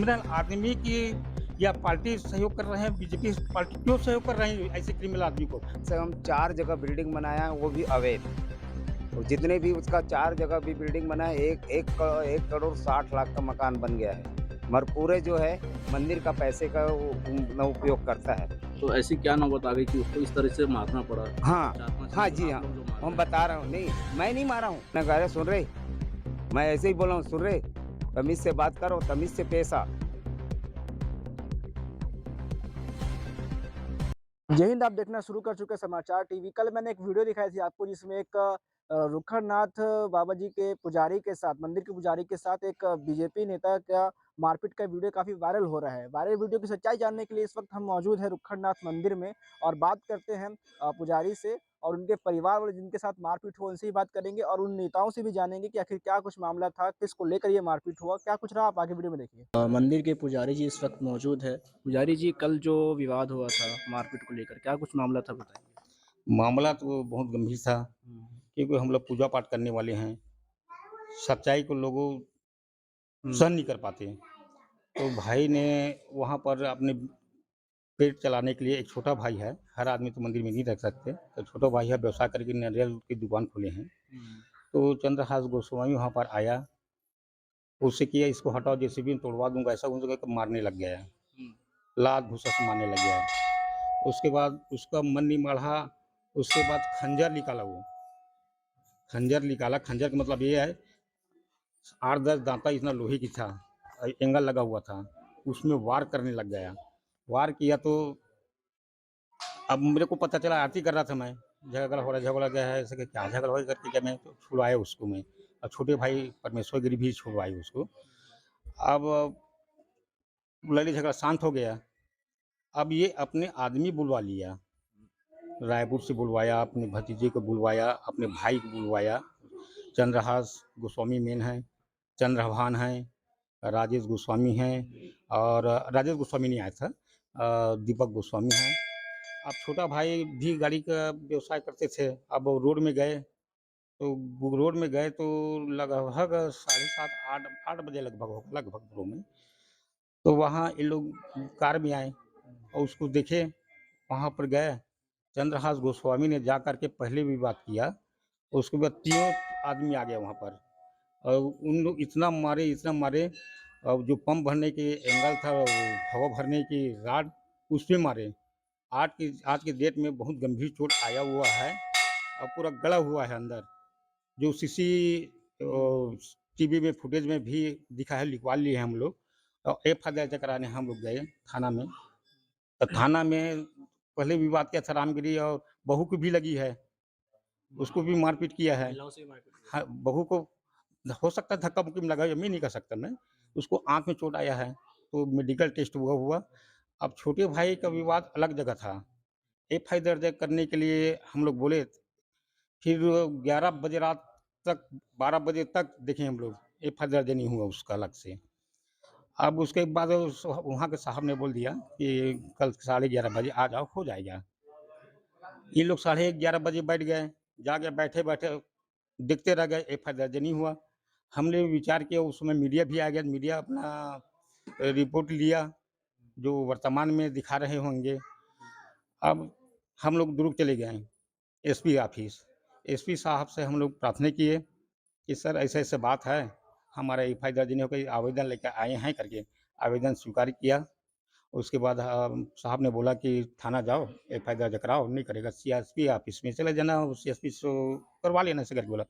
Criminal आदमी की या पार्टी सहयोग कर रहे हैं, बीजेपी पार्टी क्यों सहयोग कर रही है ऐसे क्रिमिनल आदमी को? से हम 4 जगह बिल्डिंग बनाया है, वो भी अवैध। और जितने भी उसका 4 जगह भी बिल्डिंग बना है, 1 करोड़ 60 लाख का मकान बन गया है। मगर पूरे जो है मंदिर का पैसे का वो न उपयोग करता है। तो ऐसी क्या नौबत आ गई कि उसको इस तरह से मारना पड़ा? हाँ, 4-5 हाँ लोग जी, आप हाँ। लोग जो मार हम रहे हैं। बता रहा हूँ, नहीं मैं नहीं मारा हूँ। मैं कह रहा सुन रहे, मैं ऐसे ही बोला हूँ, सुन रहे, तमीज़ से बात करो, तमीज़ से पेश आ। जय हिंद। आप देखना शुरू कर चुके हैं समाचार टीवी। कल मैंने एक वीडियो दिखाई थी आपको जिसमें एक रुखड़नाथ बाबा जी के पुजारी के साथ, मंदिर के पुजारी के साथ एक बीजेपी नेता का मारपीट का वीडियो काफ़ी वायरल हो रहा है। वायरल वीडियो की सच्चाई जानने के लिए इस वक्त हम मौजूद हैं रुखड़नाथ मंदिर में और बात करते हैं पुजारी से और उनके परिवार वाले जिनके साथ मारपीट हुआ उनसे ही बात करेंगे और उन नेताओं से भी जानेंगे कि आखिर क्या कुछ मामला था, किसको लेकर ये मारपीट हुआ, क्या कुछ रहा। आप आगे वीडियो में देखिए। मंदिर के पुजारी जी इस वक्त मौजूद है। पुजारी जी, कल जो विवाद हुआ था मारपीट को लेकर, क्या कुछ मामला था बताइए? मामला तो बहुत गंभीर था, क्योंकि हम लोग पूजा पाठ करने वाले हैं, सच्चाई को लोगों सहन नहीं कर पाते। तो भाई ने वहाँ पर अपने पेट चलाने के लिए, एक छोटा भाई है, हर आदमी तो मंदिर में नहीं रह सकते, तो छोटा भाई है, व्यवसाय करके नारियल की दुकान खोले हैं। तो चंद्रहास गोस्वामी वहाँ पर आया, उससे किया इसको हटाओ, जेसीबी में तोड़वा दूँगा, ऐसा उन जगह मारने लग गया है, लात घूँसा से मारने लग गया है। उसके बाद उसका मन नहीं बढ़ा, उसके बाद खंजर निकाला वो, खंजर निकाला, खंजर का मतलब ये है 8-10 दाँता इतना लोहे की था, एंगल लगा हुआ था, उसमें वार करने लग गया। वार किया तो अब मेरे को पता चला, आरती कर रहा था मैं, झगड़ा क्या है, ऐसे कि क्या झगड़ा हो करके क्या मैं तो छुड़वाया उसको मैं, और छोटे भाई परमेश्वर गिरी भी छुड़वाए उसको। अब लड़ाई झगड़ा शांत हो गया, अब ये अपने आदमी बुलवा लिया, रायपुर से बुलवाया, अपने भतीजे को बुलवाया, अपने भाई को बुलवाया। चंद्रहास गोस्वामी मेन हैं, चंद्रभान हैं, राजेश गोस्वामी हैं, और राजेश गोस्वामी नहीं आया था, दीपक गोस्वामी हैं। अब छोटा भाई भी गाड़ी का व्यवसाय करते थे, अब वो रोड में गए, तो रोड में गए तो लगभग साढ़े 7 8 8 बजे लगभग रोड में, तो वहाँ ये लोग कार में आए और उसको देखे, वहाँ पर गए, चंद्रहास गोस्वामी ने जा कर के पहले भी बात किया, उसके बाद तीनों आदमी आ गए वहाँ पर, और उन लोग इतना मारे, और जो पंप भरने के एंगल था, वो हवा भरने की रॉड, उसमें मारे। आज की डेट में बहुत गंभीर चोट आया हुआ है और पूरा गला हुआ है अंदर, जो सीसी टीवी में फुटेज में भी दिखा है, लिखवा लिए हैं हम लोग, और एफआईआर दर्ज कराने हम लोग गए थाना में। तो थाना में पहले विवाद क्या था, रामगिरी और बहू को भी लगी है, उसको भी मारपीट किया है। महिलाओं से ही मारपीट हुई। हाँ, बहू को हो सकता है धक्का-मुक्की में लगा, ये मैं नहीं कह सकता मैं। उसको आँख में चोट आया है, तो मेडिकल टेस्ट हुआ हुआ। अब छोटे भाई का विवाद अलग जगह था। एफआईआर दर्ज करने के लिए हम लोग बोले, फिर 11 बजे रात तक, 12 बजे तक देखे हम लोग, एफआईआर दर्ज नहीं हुआ उसका अलग से। अब उसके बाद उस वहाँ के साहब ने बोल दिया कि कल साढ़े 11 बजे आ जाओ, हो जाएगा। ये लोग साढ़े 11 बजे बैठ गए, जाके बैठे-बैठे देखते रह गए, एफआईआर दर्ज नहीं हुआ। हमने विचार किया, उस समय मीडिया भी आ गया, मीडिया अपना रिपोर्ट लिया, जो वर्तमान में दिखा रहे होंगे। अब हम लोग दुर्ग चले गए एसपी ऑफिस, एसपी साहब से हम लोग प्रार्थना किए कि सर ऐसे-ऐसे बात है, हमारा एफआईआर दर्ज नहीं हो गई, आवेदन लेकर आए हैं करके, आवेदन स्वीकार किया। उसके बाद साहब ने बोला कि थाना जाओ, एफआईआर दर्ज कराओ, नहीं करेगा सीएसपी ऑफिस में चले जाना, सीएसपी से करवा लेना ऐसे करके बोला।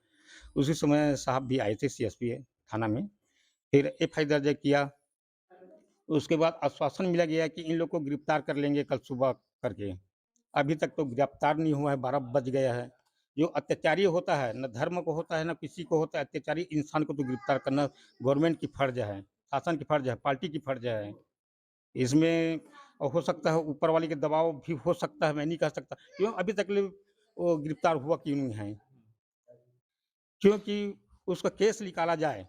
उसी समय साहब भी आए थे सीएसपी थाना में, फिर एफआईआर दर्ज किया। उसके बाद आश्वासन मिला गया कि इन लोग को गिरफ्तार कर लेंगे कल सुबह करके। अभी तक तो गिरफ्तार नहीं हुआ है, 12 बज गया है। जो अत्याचारी होता है, ना धर्म को होता है, ना किसी को होता है, अत्याचारी इंसान को तो गिरफ्तार करना गवर्नमेंट की फ़र्ज़ है, शासन की फ़र्ज़ है, पार्टी की फ़र्ज़ है। इसमें हो सकता है ऊपर वाले के दबाव भी हो सकता है, मैं नहीं कह सकता। क्यों अभी तक ले वो गिरफ्तार हुआ क्यों नहीं है? क्योंकि उसका केस निकाला जाए,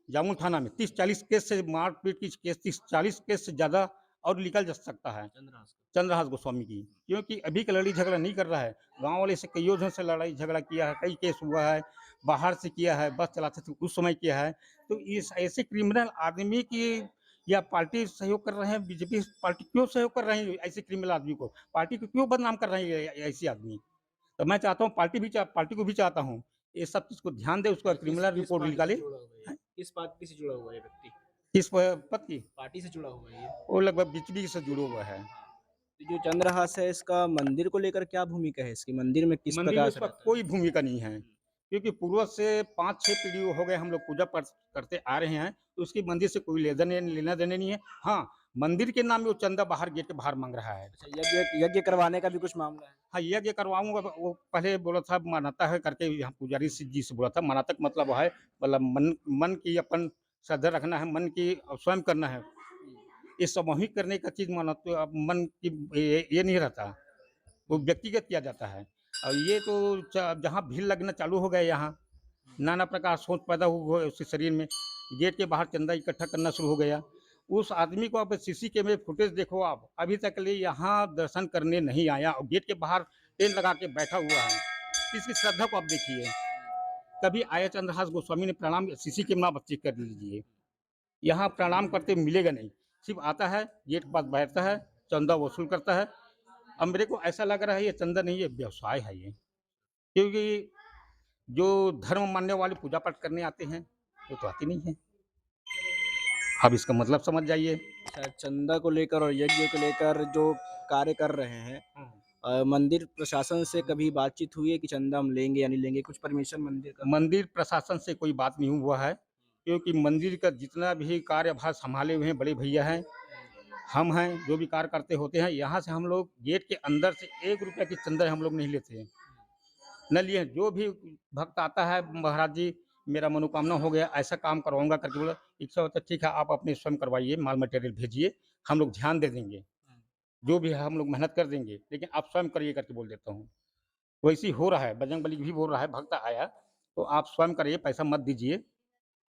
जामुन थाना में 30-40 केस से, मारपीट की केस 30-40 केस से ज़्यादा और निकल जा सकता है, चंद्रहास का। चंद्रहास गोस्वामी की। क्योंकि अभी का लड़ाई झगड़ा नहीं कर रहा है, गाँव वाले से कइयों जन से लड़ाई झगड़ा किया है, कई केस हुआ है, बाहर से किया है, बस चलाते थे उस समय किया है। तो इस ऐसे क्रिमिनल आदमी की या पार्टी सहयोग कर रहे हैं, बीजेपी पार्टी क्यों सहयोग कर रहे हैं ऐसे क्रिमिनल आदमी को? पार्टी को क्यों बदनाम कर रहे हैं ऐसे आदमी? तो मैं चाहता हूँ पार्टी को भी चाहता हूँ, ये सब चीज़ को ध्यान दे, उसका क्रिमिनल रिपोर्ट निकाले। हैं? किस पार्टी से जुड़ा हुआ है ये व्यक्ति? किस पद की? पार्टी से जुड़ा हुआ है ये? वो लगभग बीजेपी से जुड़ा हुआ है। तो जो चंद्रहास है, इसका मंदिर को लेकर क्या भूमिका है इसकी? मंदिर में किस मंदिर में प्रकार से इसका रहता है? कोई भूमिका नहीं है, क्योंकि पूर्वज से 5-6 पीढ़ी हो गए हम लोग पूजा पाठ करते आ रहे हैं, तो उसकी मंदिर से कोई लेना-देना नहीं है। हाँ, मंदिर के नाम में वो चंदा बाहर गेट के बाहर माँग रहा है। अच्छा, यज्ञ यज्ञ करवाने का भी कुछ मामला है? हाँ, यज्ञ करवाऊँगा, वो पहले बोला था मान्यता है करके यहाँ पुजारी जी से बोला था। मान्यता का मतलब है, मतलब मन मन की अपन श्रद्धा रखना है, मन की स्वयं करना है। ये सामूहिक करने का चीज़ माना तो अब मन की ये नहीं रहता, वो व्यक्तिगत किया जाता है। और ये तो जहाँ भीड़ लगना चालू हो गया यहाँ, नाना प्रकार सोच पैदा हुआ उसके शरीर में, गेट के बाहर चंदा इकट्ठा करना शुरू हो गया। उस आदमी को आप सीसी कैमरे फुटेज देखो आप, अभी तक के लिए यहाँ दर्शन करने नहीं आया और गेट के बाहर टेंट लगा के बैठा हुआ है। इसकी श्रद्धा को आप देखिए। कभी आया चंद्रहास गोस्वामी ने प्रणाम सीसी कैमरा आप चेक कर लीजिए। यहाँ प्रणाम करते मिलेगा नहीं, सिर्फ आता है, गेट के पास बैठता है, चंदा वसूल करता है। अब मेरे को ऐसा लग रहा है ये चंदा नहीं, ये व्यवसाय है ये। क्योंकि जो धर्म मानने वाले पूजा पाठ करने आते हैं, वो तो आते नहीं हैं। अब इसका मतलब समझ जाइए। अच्छा, चंदा को लेकर और यज्ञ को लेकर जो कार्य कर रहे हैं, मंदिर प्रशासन से कभी बातचीत हुई है कि चंदा हम लेंगे या नहीं लेंगे? कुछ परमिशन मंदिर का? मंदिर प्रशासन से कोई बात नहीं हुआ है, क्योंकि मंदिर का जितना भी कार्यभार संभाले हुए हैं बड़े भैया हैं, हम हैं, जो भी कार्य करते होते हैं, यहाँ से हम लोग गेट के अंदर से 1 रुपया की चंदा हम लोग नहीं लेते हैं। न लिए हैं। जो भी भक्त आता है, महाराज जी मेरा मनोकामना हो गया, ऐसा काम करवाऊँगा करके बोला, इच्छा होता है ठीक है आप अपने स्वयं करवाइए, माल मटेरियल भेजिए, हम लोग ध्यान दे देंगे। जो भी है हम लोग मेहनत कर देंगे, लेकिन आप स्वयं करिए करके बोल देता हूँ। वैसे ही हो रहा है, बजरंगबली भी बोल रहा है, भक्त आया, तो आप स्वयं करिए, पैसा मत दीजिए।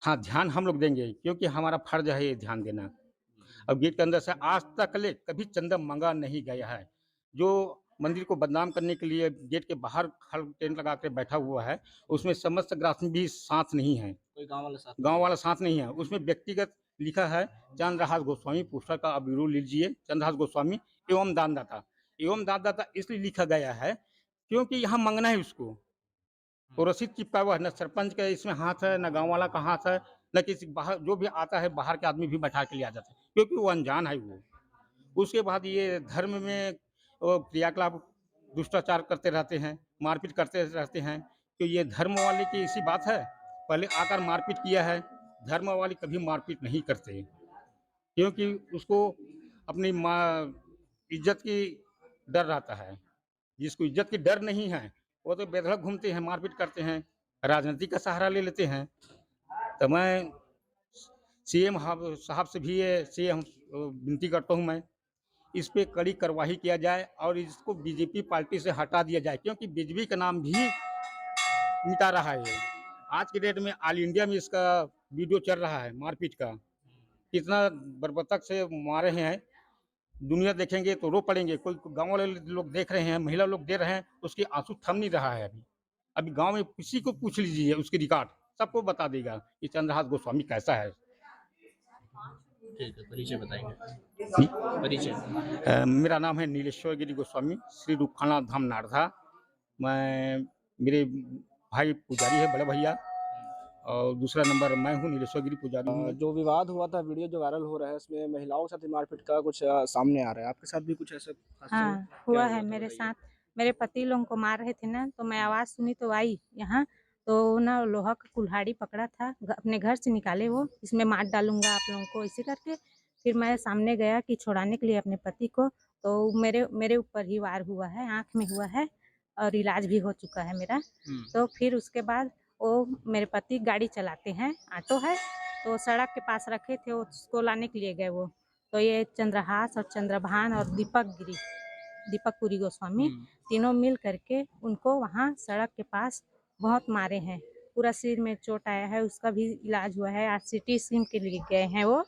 हाँ, ध्यान हम लोग देंगे, क्योंकि हमारा फर्ज है ये ध्यान देना। अब गेट के अंदर से आज तक ले कभी चंदा माँगा नहीं गया है। जो मंदिर को बदनाम करने के लिए गेट के बाहर टेंट लगा के बैठा हुआ है, उसमें समस्त ग्रामीण भी साथ नहीं है। कोई गाँव वाला साथ गाँव वाला साथ नहीं है, उसमें व्यक्तिगत लिखा है चंद्रहास गोस्वामी, पुस्तक का आप ज़रूर लीजिए, चंद्रहास गोस्वामी एवं दानदाता। एवं दानदाता इसलिए लिखा गया है, क्योंकि यहाँ माँगना है उसको। वो रसीद चिपका हुआ है, ना सरपंच का इसमें हाथ है, ना गाँव वाला का हाथ है, ना किसी बाहर जो भी आता है बाहर के आदमी भी बैठा के ले आ जाते हैं, क्योंकि वो अनजान है वो। उसके बाद ये धर्म में क्रियाकलाप दुष्टाचार करते रहते हैं, मारपीट करते रहते हैं, तो ये धर्म वाले की ऐसी बात है, पहले आकर मारपीट किया है, धर्म वाले कभी मारपीट नहीं करते, क्योंकि उसको अपनी माँ इज़्ज़त की डर रहता है। जिसको इज़्ज़त की डर नहीं है, वो तो बेधड़क घूमते हैं, मारपीट करते हैं, राजनीति का सहारा ले लेते हैं। तो मैं सीएम साहब से भी ये सीएम विनती करता हूँ मैं, इस पे कड़ी कार्रवाई किया जाए और इसको बीजेपी पार्टी से हटा दिया जाए, क्योंकि बीजेपी का नाम भी मिटा रहा है ये। आज की डेट में ऑल इंडिया में इसका वीडियो चल रहा है मारपीट का, कितना बर्बरता से मारे हैं, दुनिया देखेंगे तो रो पड़ेंगे। कोई गाँव वाले लोग देख रहे हैं, महिला लोग दे रहे हैं, उसके आँसू थम नहीं रहा है अभी। अभी गाँव में किसी को पूछ लीजिए उसकी रिकॉर्ड, सबको बता देगा कि चंद्रहास गोस्वामी कैसा है। ठीक है, परिचय बताएँगे। जी। परिचय। मेरा नाम है नीलेश्वर गिरी गोस्वामी, श्री रूपखाना धाम नारधा। मैं मेरे भाई पुजारी है बड़े भैया, और दूसरा नंबर मैं हूँ, नीलेश्वर गिरी पुजारी हूँ। जो विवाद हुआ था, वीडियो जो वायरल हो रहा है, उसमें महिलाओं के साथ मारपीट का कुछ सामने आ रहा है। आपके साथ भी कुछ ऐसा हादसा हुआ? हाँ, हुआ क्या है था मेरे बताइए? साथ। मेरे पति लोगों को मार रहे थे ना, तो मैं आवाज़ सुनी तो आई यहाँ, तो ना लोहा का कुल्हाड़ी पकड़ा था, अपने घर से निकाले वो, इसमें मार डालूँगा आप लोगों को, ऐसे करके। फिर मैं सामने गया कि छुड़ाने के लिए अपने पति को, तो मेरे ऊपर ही वार हुआ है, आँख में हुआ है और इलाज भी हो चुका है मेरा। तो फिर उसके बाद वो मेरे पति गाड़ी चलाते हैं, ऑटो है, तो सड़क के पास रखे थे, उसको लाने के लिए गए वो। तो ये चंद्रहास और चंद्रभान और दीपक पुरी गोस्वामी तीनों मिल करके उनको वहाँ सड़क के पास बहुत मारे हैं। पूरा सिर में चोट आया है, उसका भी इलाज हुआ है। आज सिटी स्कैन के लिए गए हैं वो।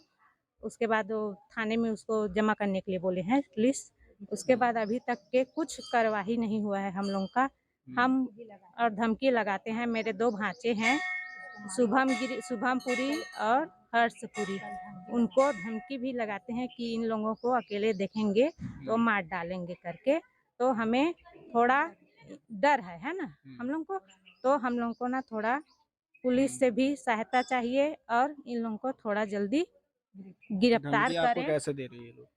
उसके बाद वो थाने में उसको जमा करने के लिए बोले हैं पुलिस। उसके बाद अभी तक के कुछ कार्रवाई नहीं हुआ है हम लोगों का। हम और धमकी लगाते हैं। मेरे 2 भांचे हैं, शुभम पुरी और हर्षपुरी, उनको धमकी भी लगाते हैं कि इन लोगों को अकेले देखेंगे तो मार डालेंगे करके। तो हमें थोड़ा डर है ना हम लोग को। तो हम लोग को ना थोड़ा पुलिस से भी सहायता चाहिए और इन लोगों को थोड़ा जल्दी गिरफ्तार धमकी आपको करें। कैसे दे रही है ये लोग?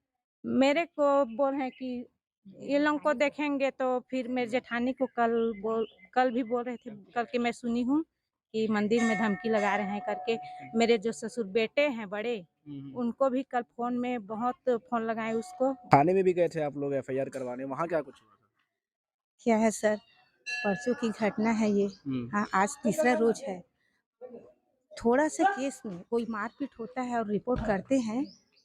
मेरे को बोल रहे हैं कि इन लोगों को देखेंगे तो फिर मेरे जेठानी को कल भी बोल रहे थे करके मैं सुनी हूँ कि मंदिर में धमकी लगा रहे हैं करके। मेरे जो ससुर बेटे हैं बड़े, उनको भी कल फोन में बहुत फोन लगाए उसको। थाने में भी गए थे आप लोग एफआईआर करवाने, वहाँ क्या कुछ हुआ था? क्या है सर, परसों की घटना है ये। हाँ, आज तीसरा रोज है। थोड़ा सा केस में कोई मारपीट होता है और रिपोर्ट करते हैं,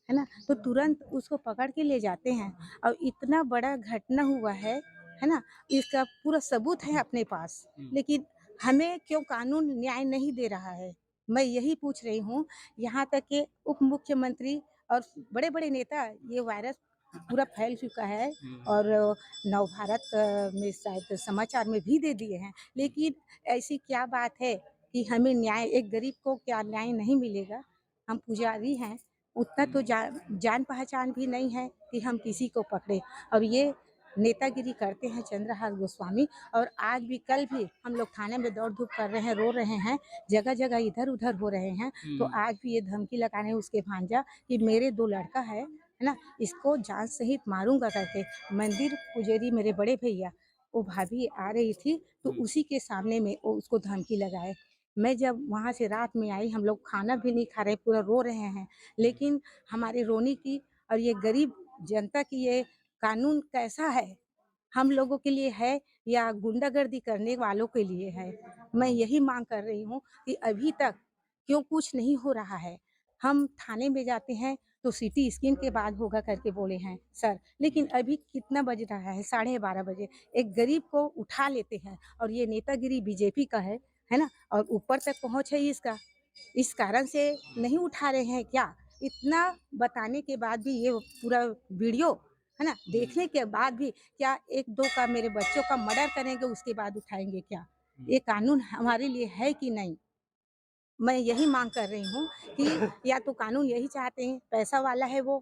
है ना, तो तुरंत उसको पकड़ के ले जाते हैं। और इतना बड़ा घटना हुआ है ना, इसका पूरा सबूत है अपने पास, लेकिन हमें क्यों कानून न्याय नहीं दे रहा है? मैं यही पूछ रही हूँ। यहाँ तक कि उप मुख्यमंत्री और बड़े बड़े नेता, ये वायरस पूरा फैल चुका है और नवभारत में शायद समाचार में भी दे दिए हैं, लेकिन ऐसी क्या बात है कि हमें न्याय, एक गरीब को क्या न्याय नहीं मिलेगा? हम पुजारी हैं, उतना तो जान पहचान भी नहीं है कि हम किसी को पकड़े। और ये नेतागिरी करते हैं चंद्रहास गोस्वामी। और आज भी, कल भी हम लोग थाने में दौड़ धूप कर रहे हैं, रो रहे हैं, जगह जगह इधर उधर हो रहे हैं। तो आज भी ये धमकी लगाने उसके भांजा कि मेरे 2 लड़का है ना, इसको जान सहित मारूंगा करके। मंदिर पुजारी मेरे बड़े भैया, वो भाभी आ रही थी तो उसी के सामने में वो उसको धमकी लगाए। मैं जब वहाँ से रात में आई, हम लोग खाना भी नहीं खा रहे, पूरा रो रहे हैं, लेकिन हमारे रोने की और ये गरीब जनता की ये कानून कैसा है? हम लोगों के लिए है या गुंडागर्दी करने वालों के लिए है? मैं यही मांग कर रही हूँ कि अभी तक क्यों कुछ नहीं हो रहा है? हम थाने में जाते हैं तो सिटी स्कैन के बाद होगा करके बोले हैं सर, लेकिन अभी कितना बज रहा है? 12:30 बजे। एक गरीब को उठा लेते हैं और ये नेतागिरी बीजेपी का है ना, और ऊपर तक पहुँच है इसका। इस कारण से नहीं उठा रहे हैं क्या? इतना बताने के बाद भी ये पूरा वीडियो, है ना, देखने के बाद भी क्या 1-2 का, मेरे बच्चों का मर्डर करेंगे उसके बाद उठाएँगे क्या? ये कानून हमारे लिए है कि नहीं? मैं यही मांग कर रही हूँ कि या तो कानून यही चाहते हैं, पैसा वाला है वो,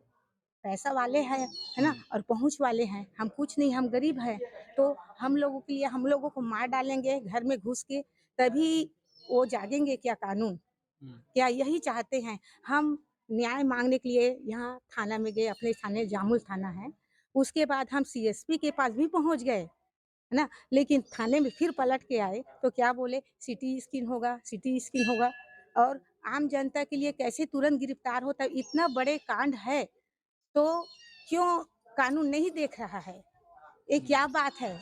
पैसा वाले हैं, है ना, और पहुँच वाले हैं, हम कुछ नहीं, हम गरीब हैं। तो हम लोगों के लिए, हम लोगों को मार डालेंगे घर में घुस के, तभी वो जागेंगे क्या कानून? क्या यही चाहते हैं? हम न्याय मांगने के लिए यहाँ थाना में गए, अपने थाने जामुल थाना है, उसके बाद हम सीएसपी के पास भी पहुँच गए, है ना, लेकिन थाने में फिर पलट के आए तो क्या बोले, सिटी स्कैन होगा, सिटी स्कैन होगा। और आम जनता के लिए कैसे तुरंत गिरफ्तार होता है? इतना बड़े कांड है तो क्यों कानून नहीं देख रहा है? ये क्या बात है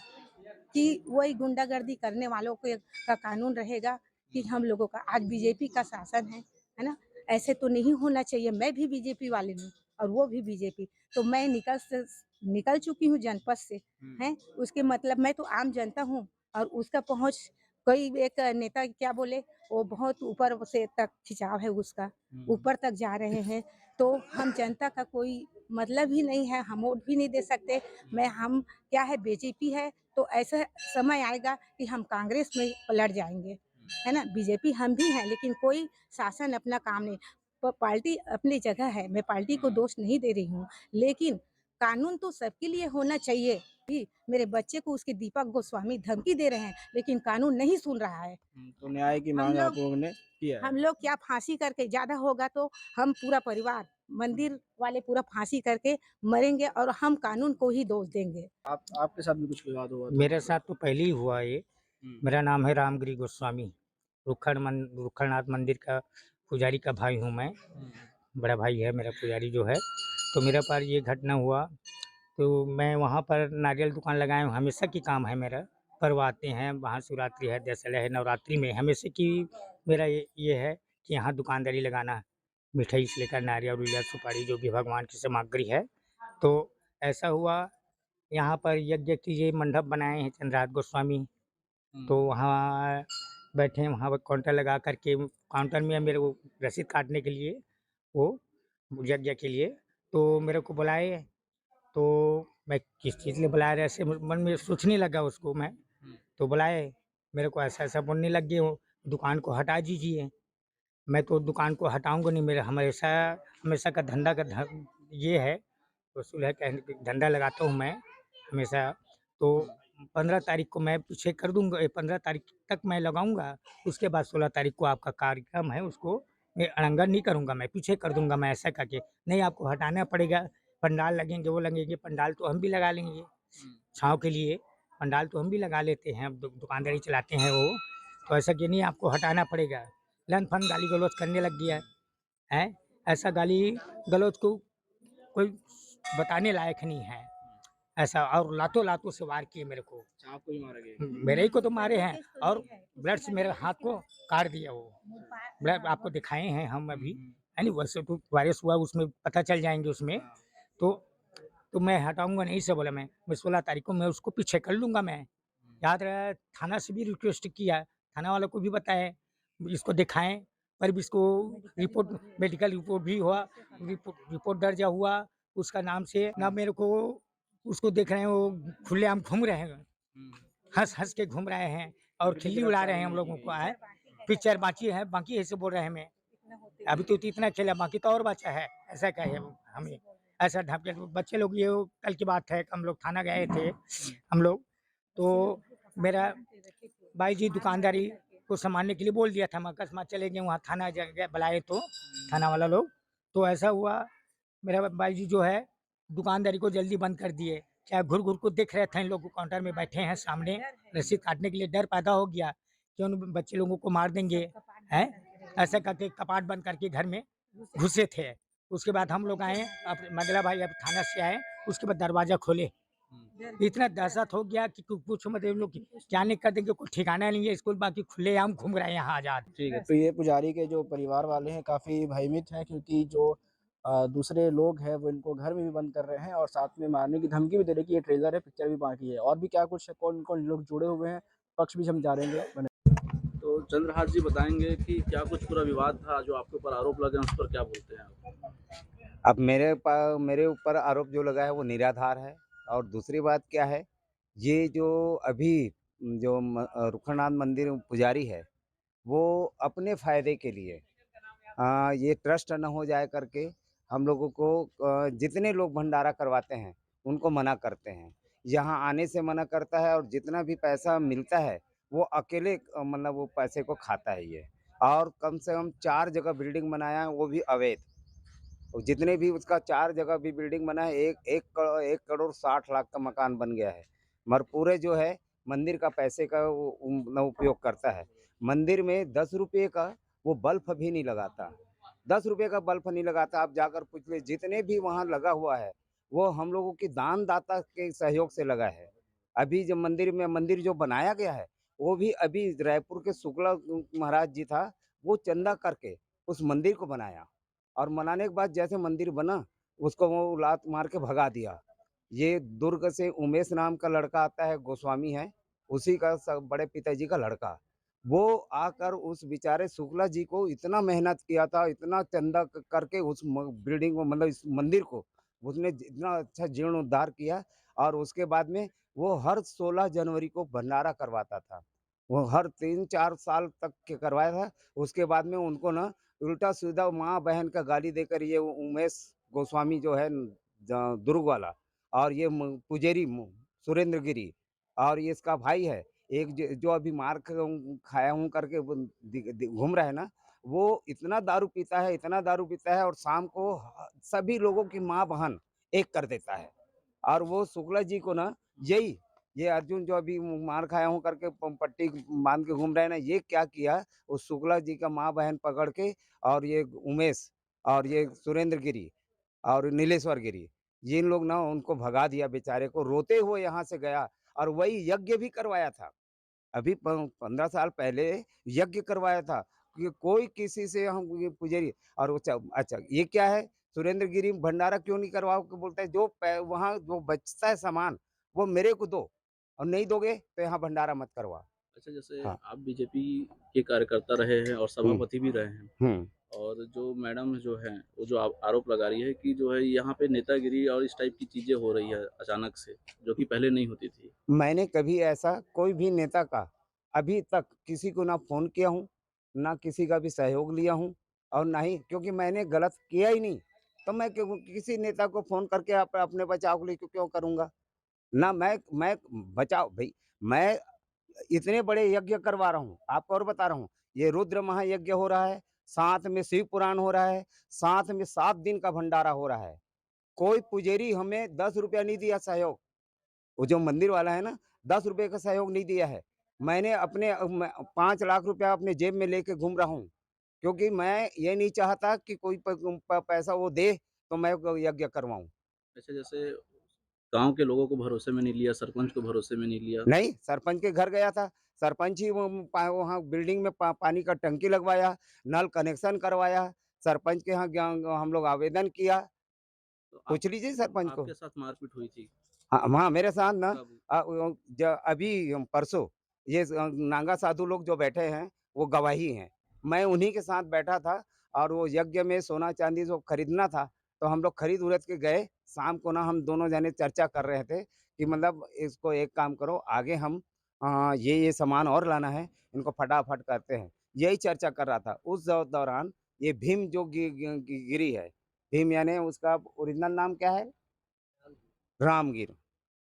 कि वही गुंडागर्दी करने वालों के का कानून रहेगा कि हम लोगों का? आज बीजेपी का शासन है ना? ऐसे तो नहीं होना चाहिए। मैं भी बीजेपी वाली हूँ और वो भी बीजेपी, तो मैं निकल चुकी हूँ जनपद से, हैं? उसके मतलब मैं तो आम जनता हूँ और उसका पहुँच, कोई एक नेता क्या बोले, वो बहुत ऊपर से तक खिंचाव है उसका, ऊपर तक जा रहे हैं। तो हम जनता का कोई मतलब ही नहीं है, हम वोट भी नहीं दे सकते। हम क्या है, बीजेपी है तो ऐसा समय आएगा कि हम कांग्रेस में पलट जाएंगे, है ना। बीजेपी हम भी हैं, लेकिन कोई शासन अपना काम नहीं। पार्टी अपनी जगह है, मैं पार्टी को दोष नहीं दे रही हूँ, लेकिन कानून तो सबके लिए होना चाहिए। भी मेरे बच्चे को उसके दीपक गोस्वामी धमकी दे रहे हैं, लेकिन कानून नहीं सुन रहा है। तो न्याय की हम मांग आप लोग लोगों ने किया है। हम लोग क्या फांसी करके, ज्यादा होगा तो हम पूरा परिवार, मंदिर वाले पूरा फांसी करके मरेंगे और हम कानून को ही दोष देंगे। आपके साथ भी कुछ विवाद हुआ था? मेरे साथ तो पहले ही हुआ ये। मेरा नाम है रामगिरी गोस्वामी, रुखड़नाथ मंदिर का पुजारी का भाई हूँ मैं। बड़ा भाई है मेरा पुजारी जो है। तो मेरे पर ये घटना हुआ तो मैं वहाँ पर नारियल दुकान लगाया हूँ, हमेशा की काम है मेरा। पर्व आते हैं, महाशिवरात्रि है, दशहरा है, नवरात्रि में हमेशा की मेरा ये है कि यहाँ दुकानदारी लगाना, मिठाई से लेकर नारियल उरियल सुपारी जो भी भगवान की सामग्री है। तो ऐसा हुआ, यहाँ पर यज्ञ के लिए मंडप बनाए हैं चंद्रहास गोस्वामी। तो वहाँ बैठे हैं, वहाँ पर काउंटर लगा करके, काउंटर में मेरे को रसीद काटने के लिए, वो यज्ञ के लिए, तो मेरे को बुलाए। तो मैं किस चीज़ लिए बुलाया, ऐसे मन में सोचने लगा उसको मैं। तो बुलाए, मेरे को ऐसा ऐसा बोलने लग गए, वो दुकान को हटा दीजिए। मैं तो दुकान को हटाऊंगा नहीं। मेरा हमेशा हमेशा का धंधा ये है, वसूल है, कहने के धंधा लगाता हूँ मैं हमेशा। तो 15 तारीख को मैं पीछे कर दूंगा, 15 तारीख तक मैं लगाऊंगा। उसके बाद 16 तारीख को आपका कार्यक्रम है, उसको मैं अड़ंगा नहीं करूंगा, मैं पीछे कर दूंगा। मैं ऐसा करके नहीं, आपको हटाना पड़ेगा। पंडाल लगेंगे, वो लगेंगे, पंडाल तो हम भी लगा लेंगे छाँव के लिए। पंडाल तो हम भी लगा लेते हैं, अब दुकानदारी चलाते हैं वो। तो ऐसा कि नहीं, आपको हटाना पड़ेगा। लन फन गाली गलौज करने लग गया है। ऐसा गाली गलौज को कोई बताने लायक नहीं है ऐसा। और लातों लातों से वार किए मेरे को, आपको ही मारा गया? मेरे ही को तो मारे हैं, और ब्लड से मेरे हाथ को काट दिया वो। ब्लड आपको दिखाए हैं हम अभी, है नहीं? वैसे तो वायरस हुआ, उसमें पता चल जाएंगे उसमें। तो मैं हटाऊंगा नहीं से बोला। मैं 16 तारीख को मैं उसको पीछे कर लूंगा। मैं याद रहा, थाना से भी रिक्वेस्ट किया, थाना वालों को भी बताएं, इसको दिखाएं, पर भी इसको रिपोर्ट, मेडिकल रिपोर्ट भी हुआ, रिपोर्ट दर्ज हुआ उसका नाम से ना। मेरे को उसको देख रहे हैं, वो खुलेआम घूम रहे हैं, हंस हंस के घूम रहे हैं और खिल्ली उड़ा रहे हैं हम लोगों को। आए पिक्चर बाकी ऐसे बोल रहे हैं। मैं अभी तो इतना खेला, बाकी तो और बचा है, ऐसा कहे हमें। ऐसा ढापके बच्चे लोग, ये कल की बात है, हम लोग थाना गए थे हम लोग। तो मेरा भाई जी दुकानदारी को संभालने के लिए बोल दिया था, मैं अकस्मात चले गए वहाँ, थाना जगह बुलाए तो थाना वाला लोग। तो ऐसा हुआ, मेरा भाई जी जो है दुकानदारी को जल्दी बंद कर दिए। क्या घुर घुर को देख रहे थे, इन लोग को काउंटर में बैठे हैं सामने, रसीद काटने के लिए डर पैदा हो गया कि उन बच्चे लोगों को मार देंगे, हैं? ऐसा करके कपाट बंद करके घर में घुसे थे। उसके बाद हम लोग आए, अब मंगला भाई अब थाना से आए, उसके बाद दरवाजा खोले। इतना दहशत हो गया कि पूछो मत, लोग क्या नहीं कर देंगे, कोई ठिकाना नहीं है। स्कूल बाकी खुलेआम घूम रहे हैं यहाँ आजाद। ठीक है। तो ये पुजारी के जो परिवार वाले हैं काफ़ी भयभीत हैं, क्योंकि जो दूसरे लोग हैं वो इनको घर में भी बंद कर रहे हैं और साथ में मारने की धमकी भी दे रहे हैं कि ये ट्रेलर है, पिक्चर भी बाकी है। और भी क्या कुछ है, कौन कौन लोग जुड़े हुए हैं, पक्ष भी हम जानेंगे। तो चंद्रहास जी बताएंगे कि क्या कुछ पूरा विवाद था, जो आपके ऊपर आरोप लगे, उस पर क्या बोलते हैं आप? अब मेरे ऊपर आरोप जो लगा है वो निराधार है। और दूसरी बात क्या है, ये जो अभी जो रुखनाथ मंदिर पुजारी है, वो अपने फ़ायदे के लिए ये ट्रस्ट न हो जाए करके हम लोगों को जितने लोग भंडारा करवाते हैं उनको मना करते हैं। यहाँ आने से मना करता है, और जितना भी पैसा मिलता है वो अकेले मतलब वो पैसे को खाता है ये। और कम से कम 4 जगह बिल्डिंग बनाया है, वो भी अवैध। और जितने भी उसका 4 जगह भी बिल्डिंग बना है, 1 करोड़ 60 लाख का मकान बन गया है। मगर पूरे जो है मंदिर का पैसे का वो मतलब उपयोग करता है। मंदिर में 10 रुपये का वो बल्ब भी नहीं लगाता। 10 रुपये का बल्ब नहीं लगाता। आप जाकर पूछ ले, जितने भी वहाँ लगा हुआ है वो हम लोगों की दानदाता के सहयोग से लगा है। अभी जो मंदिर जो बनाया गया है, वो भी अभी रायपुर के शुक्ला महाराज जी था, वो चंदा करके उस मंदिर को बनाया। और बनाने के बाद जैसे मंदिर बना, उसको वो लात मार के भगा दिया। ये दुर्ग से उमेश नाम का लड़का आता है, गोस्वामी है, उसी का बड़े पिताजी का लड़का। वो आकर उस बेचारे शुक्ला जी को इतना मेहनत किया था, इतना चंदा करके उस बिल्डिंग को, मतलब इस मंदिर को उसने इतना अच्छा जीर्णोद्धार किया। और उसके बाद में वो हर 16 जनवरी को भंडारा करवाता था। वो हर 3-4 साल तक के करवाया था। उसके बाद में उनको ना उल्टा सीधा माँ बहन का गाली देकर ये उमेश गोस्वामी जो है दुर्ग वाला, और ये पुजेरी सुरेंद्र गिरी, और ये इसका भाई है एक जो अभी मार खाया हूँ करके घूम रहा है ना, वो इतना दारू पीता है, इतना दारू पीता है, और शाम को सभी लोगों की माँ बहन एक कर देता है। और वो शुक्ला जी को ना यही ये अर्जुन जो अभी मार खाया हूँ करके पट्टी बांध के घूम रहे हैं ना, ये क्या किया, उस शुक्ला जी का माँ बहन पकड़ के, और ये उमेश और ये सुरेंद्र गिरी और नीलेश्वर गिरी, ये लोग ना उनको भगा दिया बेचारे को, रोते हुए यहाँ से गया। और वही यज्ञ भी करवाया था, अभी 15 साल पहले यज्ञ करवाया था कि कोई किसी से हम ये पुजारी। और वो अच्छा ये क्या है, सुरेंद्र गिरी भंडारा क्यों नहीं करवाओ के बोलते हैं, जो वहाँ जो बचता है सामान वो मेरे को दो, और नहीं दोगे तो यहाँ भंडारा मत करवा। अच्छा, जैसे हाँ। आप बीजेपी के कार्यकर्ता रहे हैं और सभापति भी रहे हैं, और जो मैडम जो है वो जो आरोप लगा रही है कि जो है यहाँ पे नेतागिरी और इस टाइप की चीजें हो रही है अचानक से, जो कि पहले नहीं होती थी। मैंने कभी ऐसा कोई भी नेता का अभी तक किसी को ना फ़ोन किया हूँ, ना किसी का भी सहयोग लिया हूँ और ना ही, क्योंकि मैंने गलत किया ही नहीं, तो मैं क्यों किसी नेता को फ़ोन करके अपने बचाव के लिए क्यों करूँगा? ना मैं बचाओ भई, मैं इतने बड़े यज्ञ करवा रहा हूँ, आपको और बता रहा हूँ, ये रुद्र महायज्ञ हो रहा है, साथ में शिव पुराण हो रहा है, साथ में 7 दिन का भंडारा हो रहा है। कोई पुजारी हमें ₹10 नहीं दिया सहयोग, वो जो मंदिर वाला है ना, ₹10 का सहयोग नहीं दिया है। मैंने अपने 5 लाख रुपया अपने जेब में लेके घूम रहा हूँ, क्योंकि मैं ये नहीं चाहता कि कोई पैसा वो दे, तो मैं यज्ञ करवाऊँ। अच्छा, जैसे गाँव के लोगों को भरोसे में नहीं लिया, सरपंच को भरोसे में नहीं लिया। नहीं, सरपंच के घर गया था, सरपंच ही वो वहाँ बिल्डिंग में पानी का टंकी लगवाया, नल कनेक्शन करवाया, सरपंच के यहाँ हम लोग आवेदन किया, तो आप पूछ लीजिए सरपंच को। आपके साथ मारपीट हुई थी, हाँ, हाँ, मेरे साथ ना कब? अभी परसों ये नागा साधु लोग जो बैठे हैं, वो गवाही हैं। मैं उन्हीं के साथ बैठा था और वो यज्ञ में सोना-चांदी जो खरीदना था, तो हम लोग खरीद-उरद के गए। शाम को ना हम दोनों जने चर्चा कर रहे थे कि मतलब इसको एक काम करो, आगे हम ये सामान और लाना है, इनको फटाफट करते हैं। यही चर्चा कर रहा था। उस दौरान ये भीम जो गिरी है, भीम यानी उसका ओरिजिनल नाम क्या है? रामगिर।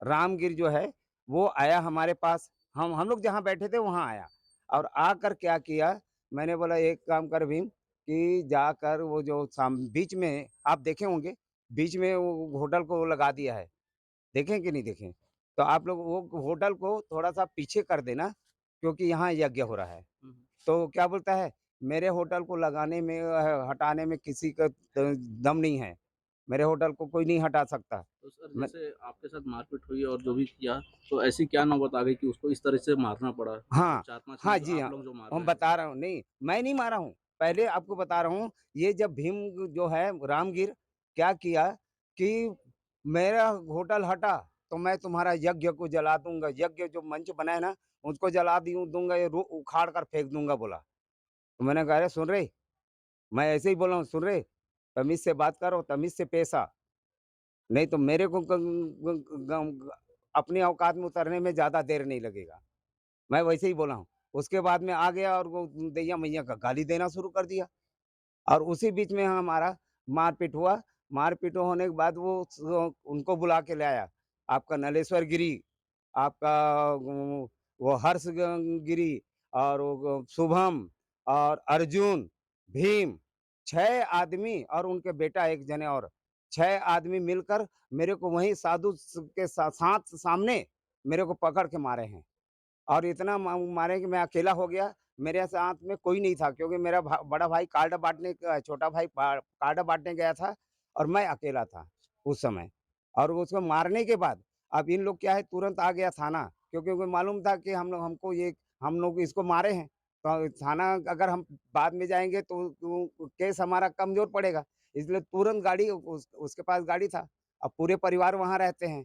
रामगिर जो है, वो आया हमारे पास, हम लोग जहाँ बैठे थे वहाँ आया और आकर क्या किया, मैंने बोला एक काम कर भीम कि जाकर वो जो बीच में आप देखे होंगे, बीच में वो होटल को लगा दिया है, देखें कि नहीं देखें? तो आप लोग वो होटल को थोड़ा-सा पीछे कर देना, क्योंकि यहाँ यज्ञ हो रहा है। हुँ, तो क्या बोलता है, मेरे होटल को लगाने में हटाने में किसी का दम नहीं है। मेरे होटल को कोई नहीं हटा सकता। तो सर मैं जैसे आपके साथ मारपीट हुई और जो भी किया, तो ऐसी क्या नौबत आ गई कि उसको इस तरह से मारना पड़ा? और हाँ, 4-5 हाँ लोग जी, आप हाँ। लोग जो मार हम रहे हैं बता उसे? रहा हूँ, नहीं, मैं नहीं मारा हूँ। पहले आपको बता रहा हूँ, ये जब भीम जो है रामगीर क्या किया कि मेरा होटल हटा, तो मैं तुम्हारा यज्ञ को जला दूँगा। यज्ञ जो मंच बना है ना, उसको जला दूँगा, ये उखाड़ कर फेंक दूँगा बोला। तो मैंने कहा, अरे सुन रे, मैं ऐसे ही बोला हूँ, सुन रे, तमीज़ से बात करो, तमीज़ से पेश आ। नहीं तो मेरे को अपनी औकात में उतरने में ज़्यादा देर नहीं लगेगा। मैं वैसे ही बोला हूँ। उसके बाद में आ गया और वो दैया-मैया का गाली देना शुरू कर दिया और उसी बीच में हमारा मारपीट हुआ। मारपीट होने के बाद वो उनको बुला के ले आया। आपका नलेश्वर गिरी, आपका वो हर्ष गिरी और वो शुभम और अर्जुन, भीम, 6 आदमी और उनके बेटा 1 जने और, 6 आदमी मिलकर मेरे को वहीं साधु के साथ सामने मेरे को पकड़ के मारे हैं। और इतना मारे कि मैं अकेला हो गया। मेरे साथ में कोई नहीं था, क्योंकि मेरा बड़ा भाई कार्ड बाँटने छोटा भाई कार्ड बाँटने गया था और मैं अकेला था उस समय। और उसको मारने के बाद अब इन लोग क्या है, तुरंत आ गया थाना, क्योंकि उनको मालूम था कि हम लोग इसको मारे हैं। तो थाना अगर हम बाद में जाएँगे तो केस हमारा कमज़ोर पड़ेगा। इसलिए तुरंत गाड़ी उसके पास गाड़ी था। अब पूरे परिवार वहाँ रहते हैं,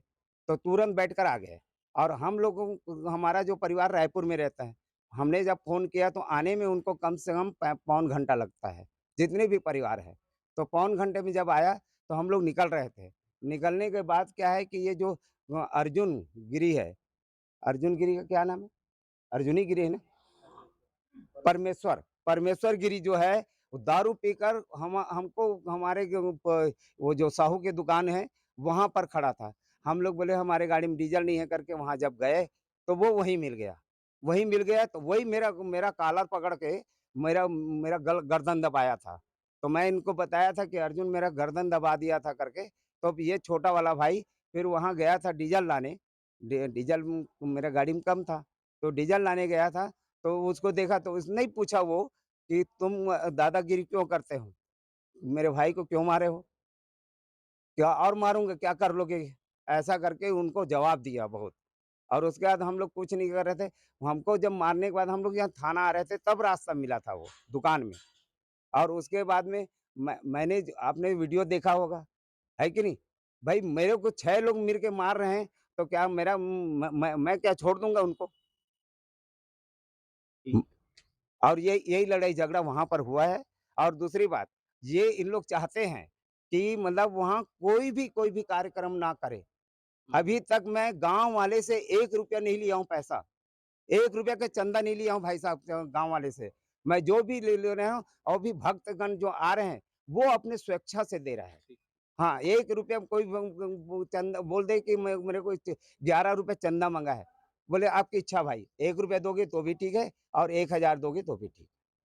तो तुरंत बैठकर आ गए। और हम लोगों हमारा जो परिवार रायपुर में रहता है, हमने जब फ़ोन किया तो आने में उनको कम से कम पौन घंटा लगता है, जितने भी परिवार है। तो पौन घंटे में जब आया, तो हम लोग निकल रहे थे। निकलने के बाद क्या है कि ये जो अर्जुन गिरी है, अर्जुन गिरी का क्या नाम है? अर्जुन ही गिरी है ना? परमेश्वर गिरी जो है, वो दारू पीकर हमको हमारे वो जो साहू की दुकान है, वहाँ पर खड़ा था। हम लोग बोले हमारे गाड़ी में डीज़ल नहीं है करके वहाँ जब गए, तो वो वहीं मिल गया। वहीं मिल गया तो वही मेरा मेरा कॉलर पकड़ के मेरा मेरा गर्दन दबाया था। तो मैं इनको बताया था कि अर्जुन मेरा गर्दन दबा दिया था करके, तो अब ये छोटा वाला भाई फिर वहाँ गया था डीज़ल लाने। डीज़ल मेरा गाड़ी में कम था, तो डीज़ल लाने गया था। तो उसको देखा तो उसने ही पूछा वो कि तुम दादागिरी क्यों करते हो? मेरे भाई को क्यों मारे हो? क्या और मारूँगा, क्या कर लोगे? ऐसा करके उनको जवाब दिया बहुत। और उसके बाद हम लोग कुछ नहीं कर रहे थे। हमको जब मारने के बाद हम लोग यहाँ थाना आ रहे थे, तब रास्ता मिला था वो दुकान में। और उसके बाद में मैंने आपने वीडियो देखा होगा, है कि नहीं? भाई मेरे को 6 लोग मिल के मार रहे हैं, तो क्या मेरा मैं क्या छोड़ दूँगा उनको? ठीक। और ये यही लड़ाई झगड़ा वहाँ पर हुआ है। और दूसरी बात, ये इन लोग चाहते हैं कि मतलब वहाँ कोई भी कार्यक्रम ना करे। हुँ, अभी तक मैं गाँव वाले से ₹1 नहीं लिया हूँ पैसा। ₹1 का चंदा नहीं लिया हूँ भाई साहब गाँव वाले से। मैं जो भी ले रहा हूँ, और भी भक्तगण जो आ रहे हैं वो अपने स्वेच्छा से दे रहा है। हाँ, 1 रुपया कोई चंदा बोल दे कि मेरे को 11 रुपए चंदा मांगा है, बोले आपकी इच्छा भाई, 1 रुपया दोगे तो भी ठीक है और 1000 दोगे तो भी ठीक है।